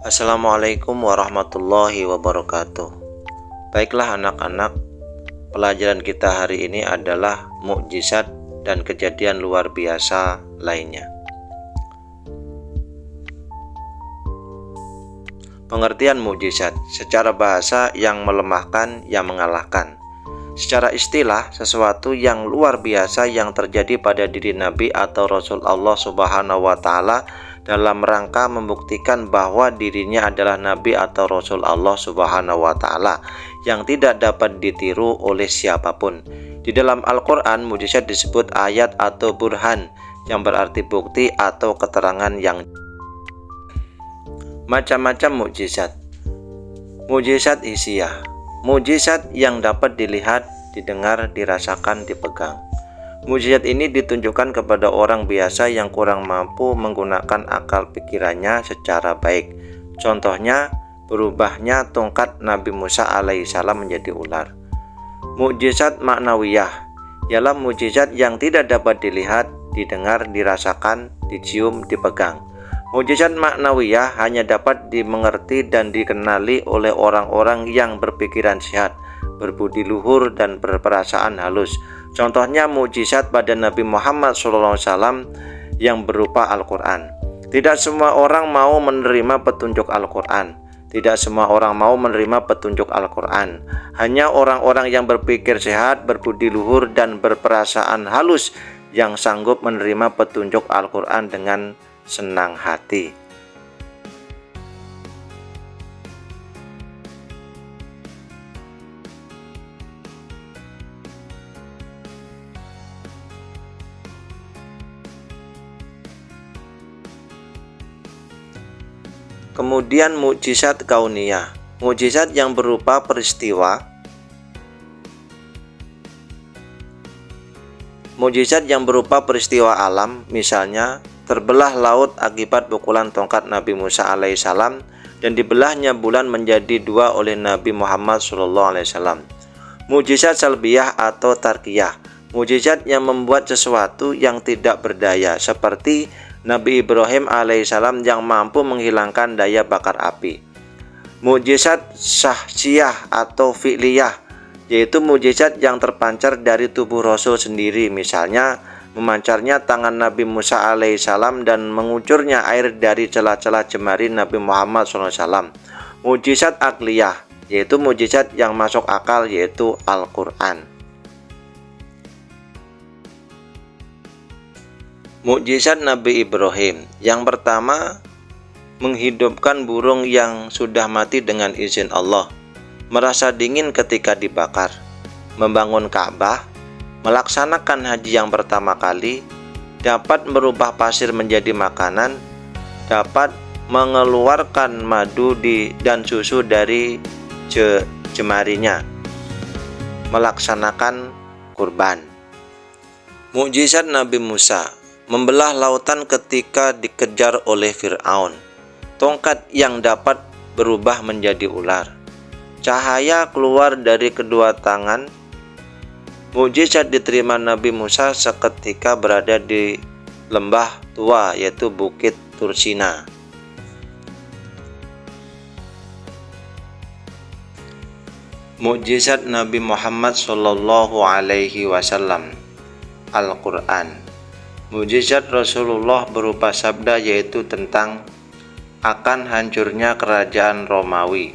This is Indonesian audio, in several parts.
Assalamualaikum warahmatullahi wabarakatuh. Baiklah anak-anak, pelajaran kita hari ini adalah mukjizat dan kejadian luar biasa lainnya. Pengertian mukjizat secara bahasa yang melemahkan, yang mengalahkan. Secara istilah, sesuatu yang luar biasa yang terjadi pada diri Nabi atau Rasul Allah Subhanahu wa Ta'ala dalam rangka membuktikan bahwa dirinya adalah Nabi atau Rasul Allah Subhanahu wa Ta'ala yang tidak dapat ditiru oleh siapapun. Di dalam Al-Quran, mukjizat disebut ayat atau burhan, yang berarti bukti atau keterangan yang macam-macam mukjizat. Mukjizat hisiah, mukjizat yang dapat dilihat, didengar, dirasakan, dipegang. Mukjizat ini ditunjukkan kepada orang biasa yang kurang mampu menggunakan akal pikirannya secara baik. Contohnya, berubahnya tongkat Nabi Musa alaihissalam menjadi ular. Mukjizat maknawiyah ialah mukjizat yang tidak dapat dilihat, didengar, dirasakan, dicium, dipegang. Mukjizat maknawiyah hanya dapat dimengerti dan dikenali oleh orang-orang yang berpikiran sehat, berbudi luhur, dan berperasaan halus. Contohnya mukjizat pada Nabi Muhammad SAW yang berupa Al-Quran. Tidak semua orang mau menerima petunjuk Al-Quran. Tidak semua orang mau menerima petunjuk Al-Quran. Hanya orang-orang yang berpikir sehat, berbudi luhur, dan berperasaan halus yang sanggup menerima petunjuk Al-Quran dengan senang hati. Kemudian mukjizat kauniyah, mukjizat yang berupa peristiwa. Mukjizat yang berupa peristiwa alam, misalnya terbelah laut akibat pukulan tongkat Nabi Musa alaihissalam dan dibelahnya bulan menjadi dua oleh Nabi Muhammad SAW. Mukjizat salbiyah atau tarkiyah, mukjizat yang membuat sesuatu yang tidak berdaya, seperti Nabi Ibrahim alaihissalam yang mampu menghilangkan daya bakar api. Mukjizat syahsiyah atau fi'liyah, yaitu mukjizat yang terpancar dari tubuh Rasul sendiri, misalnya memancarnya tangan Nabi Musa alaihissalam dan mengucurnya air dari celah-celah jemari Nabi Muhammad SAW. Mukjizat akliyah, yaitu mukjizat yang masuk akal, yaitu Al-Quran. Mukjizat Nabi Ibrahim yang pertama, menghidupkan burung yang sudah mati dengan izin Allah, merasa dingin ketika dibakar, membangun Ka'bah, melaksanakan haji yang pertama kali, dapat merubah pasir menjadi makanan, dapat mengeluarkan madu dan susu dari jemarinya, melaksanakan kurban. Mukjizat Nabi Musa, membelah lautan ketika dikejar oleh Fir'aun, tongkat yang dapat berubah menjadi ular, cahaya keluar dari kedua tangan. Mukjizat diterima Nabi Musa seketika berada di lembah tua, yaitu Bukit Tursina. Mukjizat Nabi Muhammad SAW, Al-Quran. Mukjizat Rasulullah berupa sabda, yaitu tentang akan hancurnya kerajaan Romawi.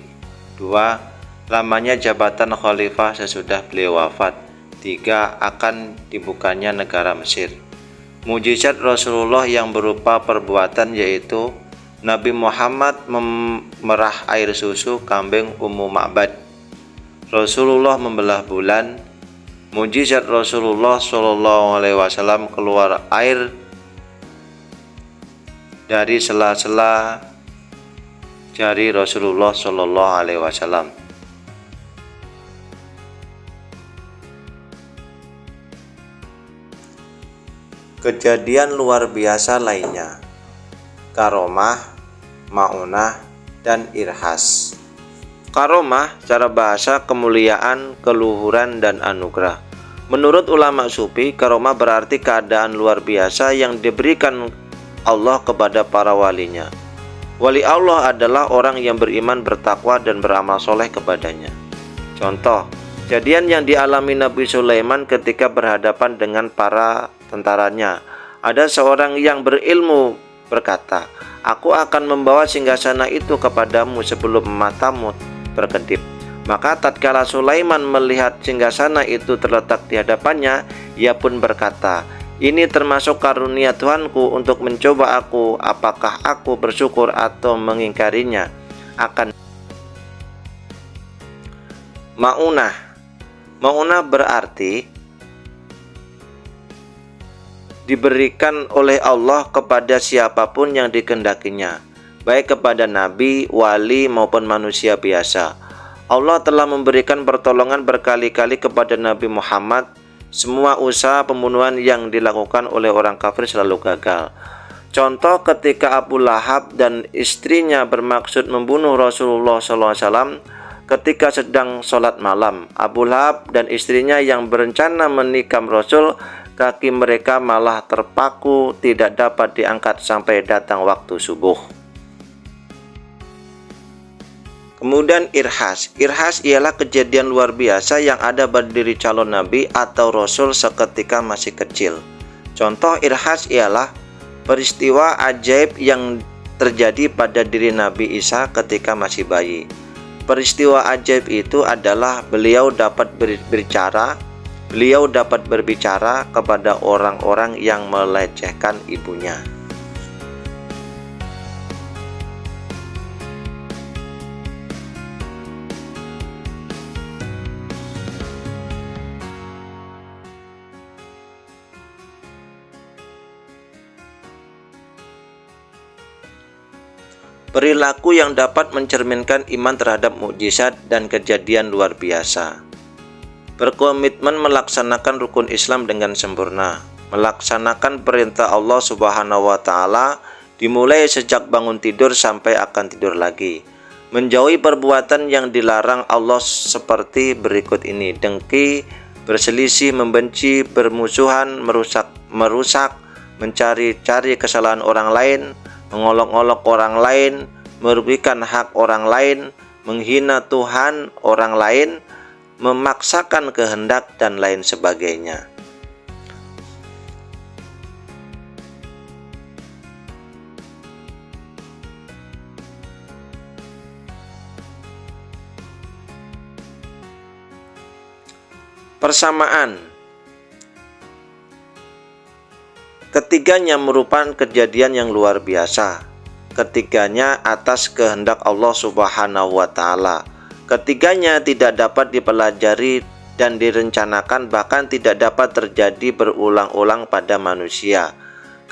2. Lamanya jabatan khalifah sesudah beliau wafat. 3. Akan dibukanya negara Mesir. Mukjizat Rasulullah yang berupa perbuatan, yaitu Nabi Muhammad memerah air susu kambing Ummu Ma'bad. Rasulullah membelah bulan. Mukjizat Rasulullah SAW keluar air dari sela-sela jari Rasulullah SAW. Kejadian luar biasa lainnya, karomah, maunah, dan irhas. Karomah secara bahasa kemuliaan, keluhuran, dan anugerah. Menurut ulama sufi, karomah berarti keadaan luar biasa yang diberikan Allah kepada para walinya. Wali Allah adalah orang yang beriman, bertakwa, dan beramal soleh kepadanya. Contoh, kejadian yang dialami Nabi Sulaiman ketika berhadapan dengan para tentaranya. Ada seorang yang berilmu berkata, "Aku akan membawa singgasana itu kepadamu sebelum matamu berkedip." Maka tatkala Sulaiman melihat singgasana itu terletak di hadapannya, ia pun berkata, "Ini termasuk karunia Tuhanku untuk mencoba aku, apakah aku bersyukur atau mengingkarinya." Maunah berarti diberikan oleh Allah kepada siapapun yang dikehendakinya, baik kepada nabi, wali, maupun manusia biasa. Allah telah memberikan pertolongan berkali-kali kepada Nabi Muhammad. Semua usaha pembunuhan yang dilakukan oleh orang kafir selalu gagal. Contoh, ketika Abu Lahab dan istrinya bermaksud membunuh Rasulullah SAW ketika sedang sholat malam. Abu Lahab dan istrinya yang berencana menikam Rasul, kaki mereka malah terpaku, tidak dapat diangkat sampai datang waktu subuh. Kemudian irhas. Irhas ialah kejadian luar biasa yang ada pada diri calon nabi atau rasul seketika masih kecil. Contoh irhas ialah peristiwa ajaib yang terjadi pada diri Nabi Isa ketika masih bayi. Peristiwa ajaib itu adalah beliau dapat berbicara kepada orang-orang yang melecehkan ibunya. Perilaku yang dapat mencerminkan iman terhadap mukjizat dan kejadian luar biasa. Berkomitmen melaksanakan rukun Islam dengan sempurna, melaksanakan perintah Allah Subhanahu wa Ta'ala dimulai sejak bangun tidur sampai akan tidur lagi. Menjauhi perbuatan yang dilarang Allah seperti berikut ini: dengki, berselisih, membenci, bermusuhan, merusak, mencari-cari kesalahan orang lain, mengolok-olok orang lain, merugikan hak orang lain, menghina Tuhan orang lain, memaksakan kehendak, dan lain sebagainya. Persamaan. Ketiganya merupakan kejadian yang luar biasa. Ketiganya atas kehendak Allah Subhanahu wa Ta'ala. Ketiganya tidak dapat dipelajari dan direncanakan, bahkan tidak dapat terjadi berulang-ulang pada manusia.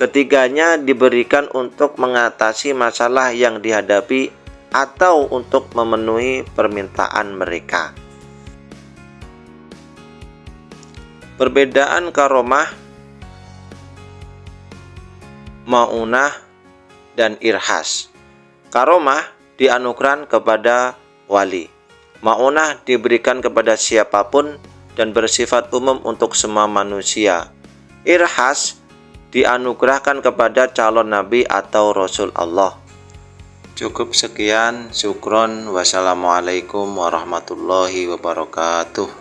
Ketiganya diberikan untuk mengatasi masalah yang dihadapi atau untuk memenuhi permintaan mereka. Perbedaan karomah, maunah, dan irhas. Karomah dianugerahkan kepada wali. Maunah diberikan kepada siapapun dan bersifat umum untuk semua manusia. Irhas dianugerahkan kepada calon nabi atau rasul Allah. Cukup sekian, syukron, wassalamualaikum warahmatullahi wabarakatuh.